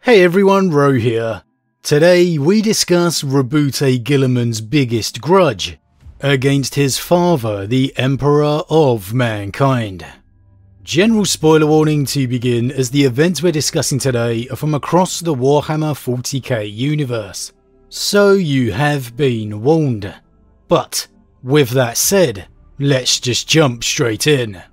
Hey everyone, Rho here. Today we discuss Roboute Guilliman's biggest grudge against his father, the Emperor of Mankind. General spoiler warning to begin, as the events we're discussing today are from across the Warhammer 40k universe, so you have been warned. But with that said, let's just jump straight in.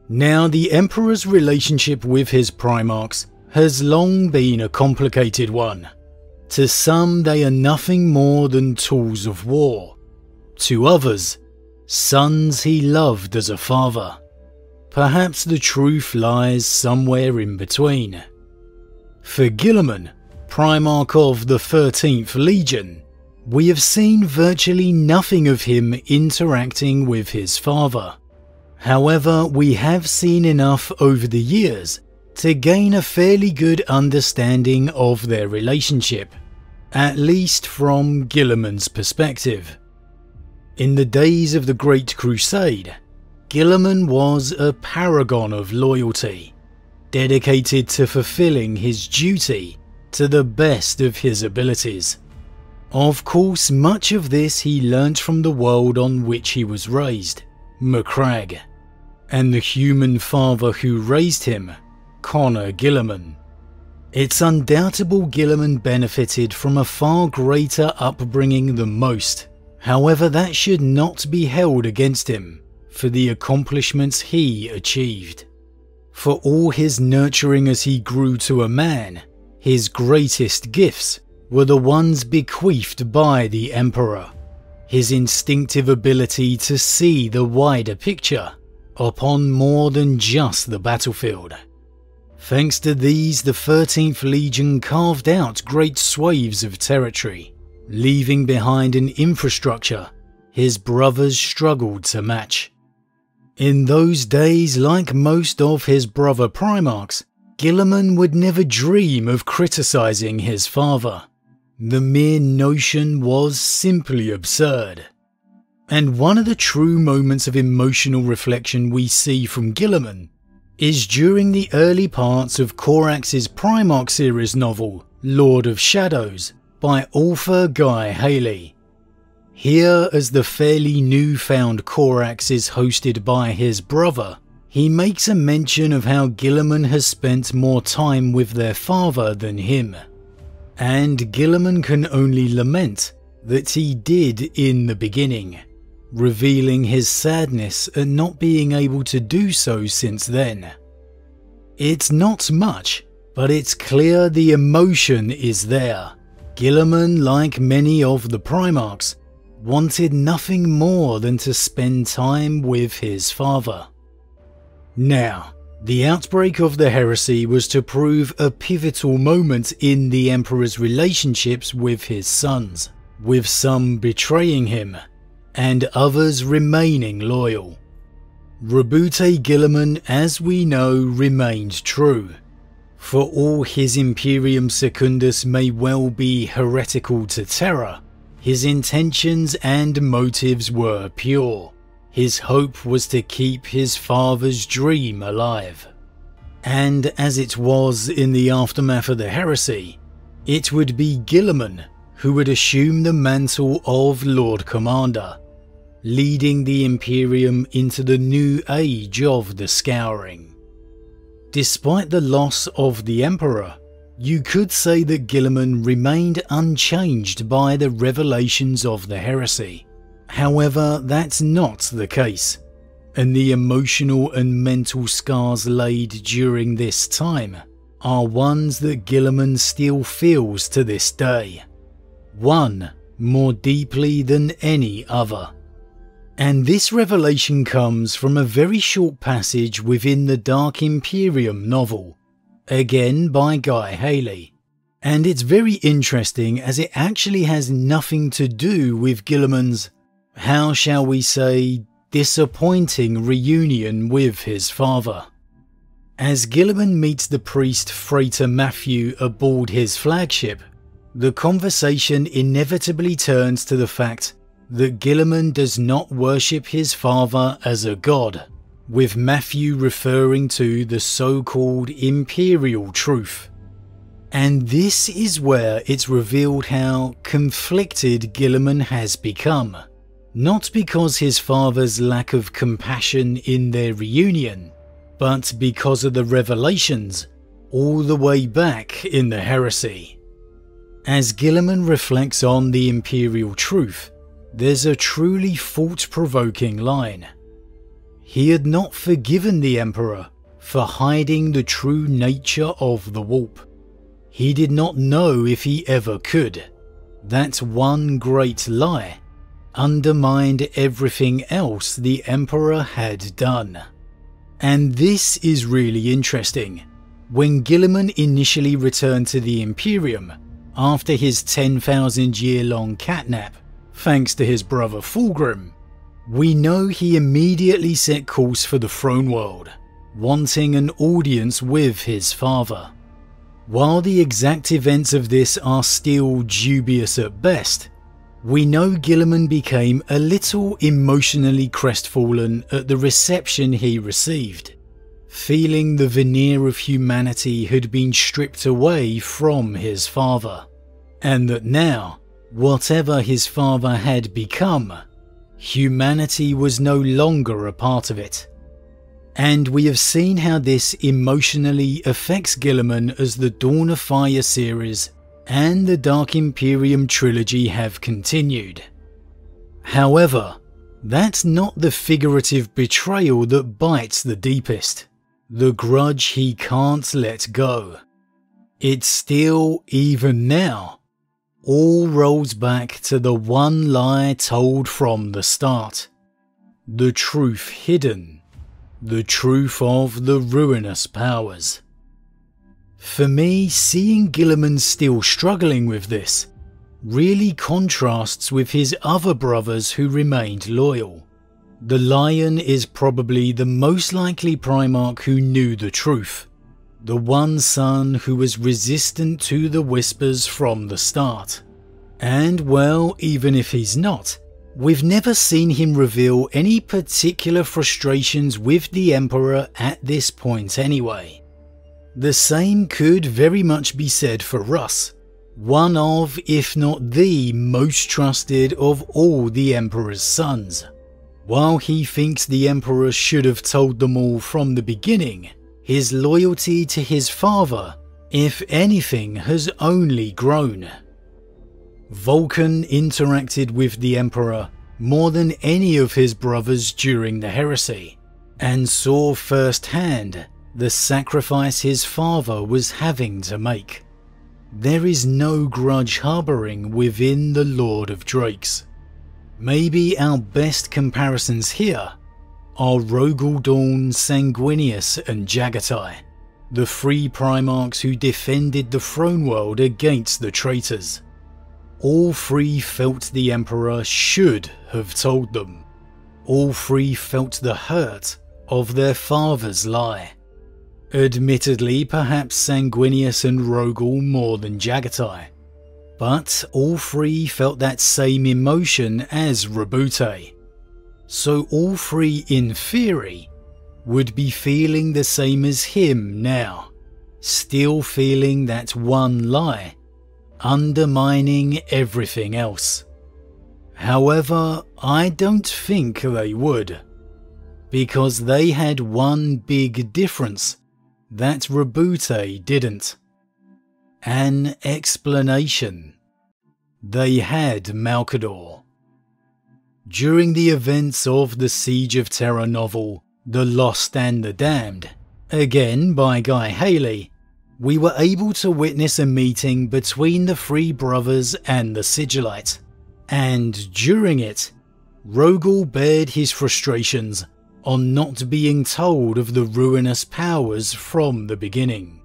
Now, the Emperor's relationship with his Primarchs has long been a complicated one. To some, they are nothing more than tools of war. To others, sons he loved as a father. Perhaps the truth lies somewhere in between. For Guilliman, Primarch of the 13th Legion, we have seen virtually nothing of him interacting with his father. However, we have seen enough over the years to gain a fairly good understanding of their relationship, at least from Guilliman's perspective. In the days of the Great Crusade, Guilliman was a paragon of loyalty, dedicated to fulfilling his duty to the best of his abilities. Of course, much of this he learnt from the world on which he was raised, Macragge, and the human father who raised him, Connor Guilliman. It's undoubtable Guilliman benefited from a far greater upbringing than most. However, that should not be held against him for the accomplishments he achieved. For all his nurturing as he grew to a man, his greatest gifts were the ones bequeathed by the Emperor. His instinctive ability to see the wider picture upon more than just the battlefield. Thanks to these, the 13th Legion carved out great swathes of territory, leaving behind an infrastructure his brothers struggled to match. In those days, like most of his brother Primarchs, Guilliman would never dream of criticizing his father. The mere notion was simply absurd. And one of the true moments of emotional reflection we see from Guilliman is during the early parts of Corax's Primarch series novel, Lord of Shadows, by author Guy Haley. Here, as the fairly newfound Corax is hosted by his brother, he makes a mention of how Guilliman has spent more time with their father than him. And Guilliman can only lament that he did in the beginning, revealing his sadness at not being able to do so since then. It's not much, but it's clear the emotion is there. Guilliman, like many of the Primarchs, wanted nothing more than to spend time with his father. Now, the outbreak of the Heresy was to prove a pivotal moment in the Emperor's relationships with his sons, with some betraying him and others remaining loyal. Roboute Guilliman, as we know, remained true. For all his Imperium Secundus may well be heretical to Terra, his intentions and motives were pure. His hope was to keep his father's dream alive. And as it was in the aftermath of the Heresy, it would be Guilliman who would assume the mantle of Lord Commander, leading the Imperium into the new age of the Scouring. Despite the loss of the Emperor, you could say that Guilliman remained unchanged by the revelations of the Heresy. However, that's not the case, and the emotional and mental scars laid during this time are ones that Guilliman still feels to this day. One more deeply than any other. And this revelation comes from a very short passage within the Dark Imperium novel, again by Guy Haley. And it's very interesting as it actually has nothing to do with Guilliman's, how shall we say, disappointing reunion with his father. As Guilliman meets the priest Frater Matthew aboard his flagship, the conversation inevitably turns to the fact that Guilliman does not worship his father as a god, with Matthew referring to the so-called imperial truth. And this is where it's revealed how conflicted Guilliman has become. Not because his father's lack of compassion in their reunion, but because of the revelations all the way back in the Heresy. As Guilliman reflects on the Imperial truth, there's a truly thought-provoking line. He had not forgiven the Emperor for hiding the true nature of the warp. He did not know if he ever could. That one great lie undermined everything else the Emperor had done. And this is really interesting. When Guilliman initially returned to the Imperium after his 10,000-year-long catnap, thanks to his brother Fulgrim, we know he immediately set course for the throne world, wanting an audience with his father. While the exact events of this are still dubious at best, we know Guilliman became a little emotionally crestfallen at the reception he received, feeling the veneer of humanity had been stripped away from his father, and that now, whatever his father had become, humanity was no longer a part of it. And we have seen how this emotionally affects Guilliman as the Dawn of Fire series and the Dark Imperium trilogy have continued. However, that's not the figurative betrayal that bites the deepest, the grudge he can't let go. It still, even now, all rolls back to the one lie told from the start, the truth hidden, the truth of the ruinous powers. For me, seeing Guilliman still struggling with this really contrasts with his other brothers who remained loyal. The Lion is probably the most likely Primarch who knew the truth, the one son who was resistant to the whispers from the start. And well, even if he's not, we've never seen him reveal any particular frustrations with the Emperor at this point anyway. The same could very much be said for Russ, one of, if not the most trusted of all the Emperor's sons. While he thinks the Emperor should have told them all from the beginning, his loyalty to his father, if anything, has only grown. Vulcan interacted with the Emperor more than any of his brothers during the Heresy, and saw firsthand the sacrifice his father was having to make. There is no grudge harbouring within the Lord of Drakes. Maybe our best comparisons here are Rogel Dawn, Sanguinius and Jagatai, the three Primarchs who defended the throne world against the traitors. All three felt the Emperor should have told them. All three felt the hurt of their father's lie. Admittedly, perhaps Sanguinius and Rogel more than Jagatai, but all three felt that same emotion as Roboute. So all three, in theory, would be feeling the same as him now, still feeling that one lie, undermining everything else. However, I don't think they would, because they had one big difference that Roboute didn't. An explanation. They had Malcador. During the events of the Siege of Terra novel, The Lost and the Damned, again by Guy Haley, we were able to witness a meeting between the three brothers and the Sigillite, and during it, Rogel bared his frustrations on not being told of the ruinous powers from the beginning.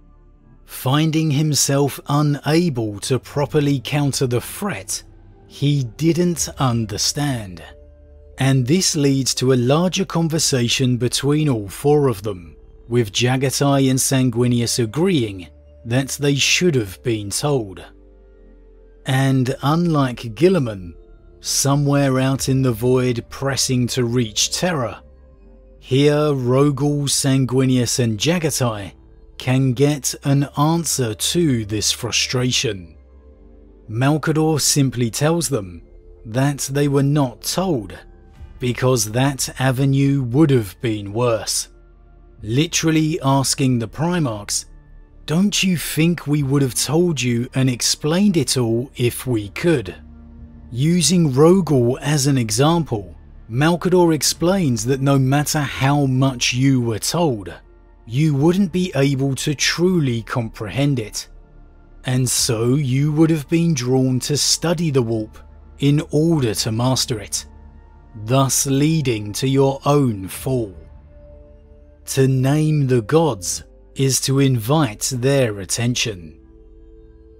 Finding himself unable to properly counter the threat he didn't understand. And this leads to a larger conversation between all four of them, with Jagatai and Sanguinius agreeing that they should have been told. And unlike Guilliman, somewhere out in the void pressing to reach Terra, here Rogel, Sanguinius and Jagatai can get an answer to this frustration. Malcador simply tells them that they were not told, because that avenue would have been worse. Literally asking the Primarchs, "Don't you think we would have told you and explained it all if we could?" Using Rogel as an example, Malcador explains that no matter how much you were told, you wouldn't be able to truly comprehend it. And so you would have been drawn to study the warp in order to master it, thus leading to your own fall. To name the gods is to invite their attention.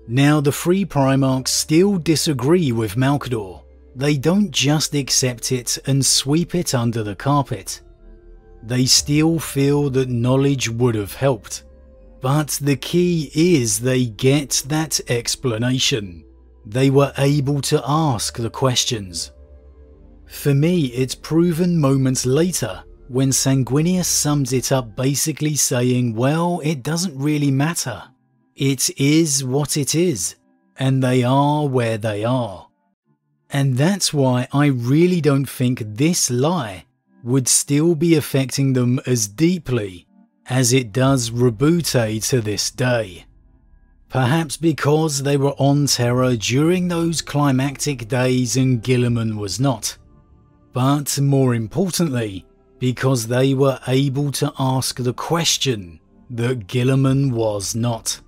Now the three Primarchs still disagree with Malcador. They don't just accept it and sweep it under the carpet. They still feel that knowledge would have helped. But the key is they get that explanation. They were able to ask the questions. For me, it's proven moments later when Sanguinius sums it up basically saying, well, it doesn't really matter. It is what it is, and they are where they are. And that's why I really don't think this lie would still be affecting them as deeply as it does Roboute to this day. Perhaps because they were on Terra during those climactic days and Guilliman was not. But more importantly, because they were able to ask the question that Guilliman was not.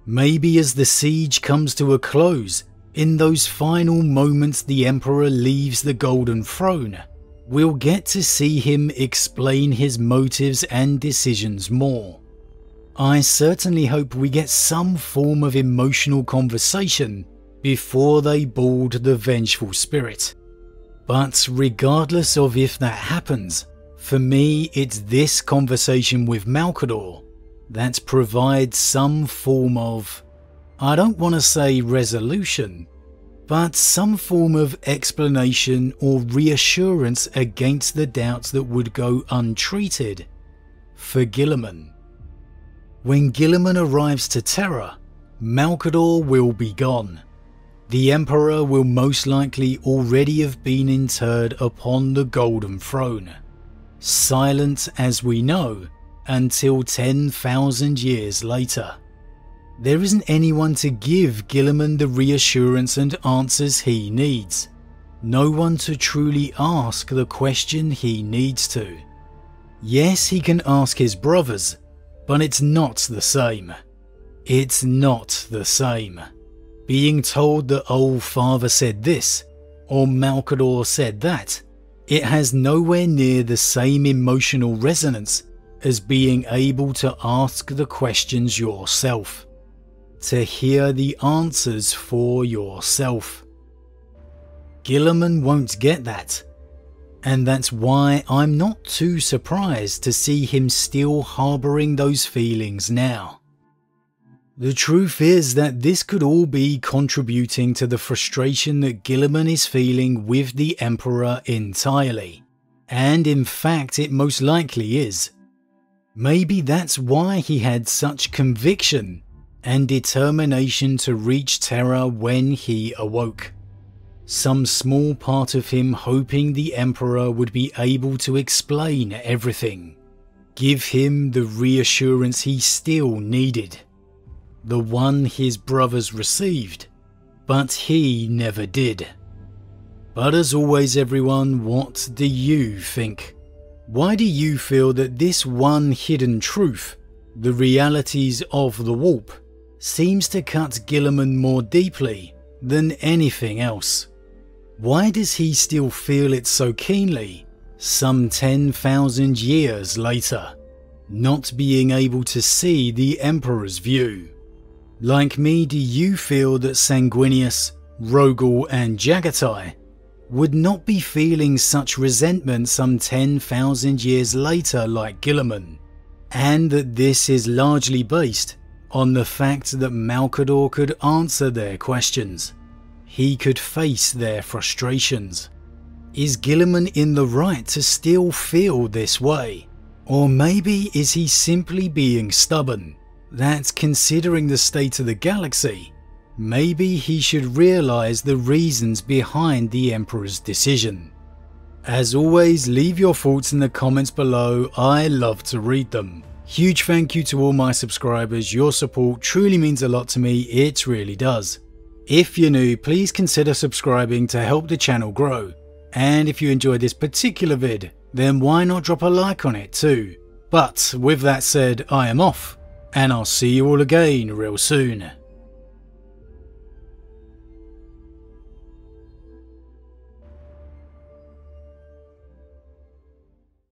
Maybe as the siege comes to a close, in those final moments the Emperor leaves the Golden Throne, we'll get to see him explain his motives and decisions more. I certainly hope we get some form of emotional conversation before they board the vengeful spirit. But regardless of if that happens, for me it's this conversation with Malcador that provides some form of, I don't want to say resolution, but some form of explanation or reassurance against the doubts that would go untreated for Guilliman. When Guilliman arrives to Terra, Malcador will be gone. The Emperor will most likely already have been interred upon the Golden Throne, silent as we know until 10,000 years later. There isn't anyone to give Guilliman the reassurance and answers he needs. No one to truly ask the question he needs to. Yes, he can ask his brothers, but it's not the same. It's not the same. Being told that old father said this, or Malcador said that, it has nowhere near the same emotional resonance as being able to ask the questions yourself. To hear the answers for yourself. Guilliman won't get that, and that's why I'm not too surprised to see him still harbouring those feelings now. The truth is that this could all be contributing to the frustration that Guilliman is feeling with the Emperor entirely, and in fact it most likely is. Maybe that's why he had such conviction and determination to reach Terra when he awoke. Some small part of him hoping the Emperor would be able to explain everything, give him the reassurance he still needed, the one his brothers received, but he never did. But as always everyone, what do you think? Why do you feel that this one hidden truth, the realities of the warp, seems to cut Guilliman more deeply than anything else? Why does he still feel it so keenly, some 10,000 years later, not being able to see the Emperor's view? Like me, do you feel that Sanguinius, Rogel and Jagatai would not be feeling such resentment some 10,000 years later like Guilliman, and that this is largely based on the fact that Malcador could answer their questions? He could face their frustrations. Is Guilliman in the right to still feel this way? Or maybe is he simply being stubborn, that considering the state of the galaxy, maybe he should realise the reasons behind the Emperor's decision. As always, leave your thoughts in the comments below, I love to read them. Huge thank you to all my subscribers, your support truly means a lot to me, it really does. If you're new, please consider subscribing to help the channel grow. And if you enjoyed this particular vid, then why not drop a like on it too. But with that said, I am off, and I'll see you all again real soon.